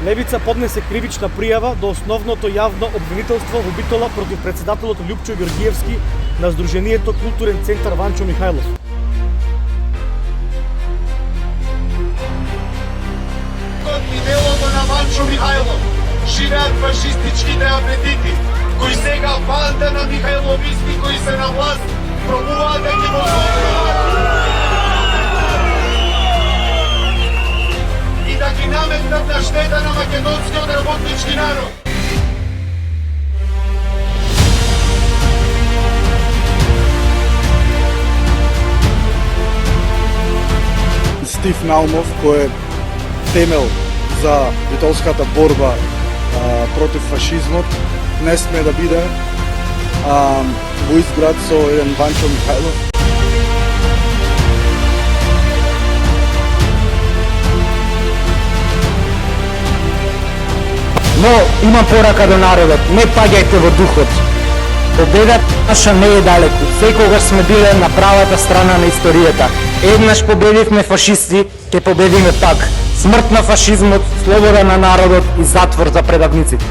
Левица поднесе кривична пријава до основното јавно обвинителство во битола против председателот Љупчо Ѓорѓиевски на Сдруженијето Културен центар Ванчо Михајлов. И делото на Ванчо Михајлов живеат фашистичките апетити, кои сега банда на михајловисти кои се на власт пробуваат да ги и да ги наметнат на штета на македонскиот работнички народ. Стив Наумов, кој е темел за битолската борба против фашизмот, не сме да биде во изград со еден Ванчо Михајлов. Но имам порака до народот, не паѓајте во духот. Победата наша не е далеку. Секогаш сме биле на правата страна на историјата. Еднаш победивме фашисти, ќе победиме пак. Смрт на фашизмот, слобода на народот и затвор за предавниците.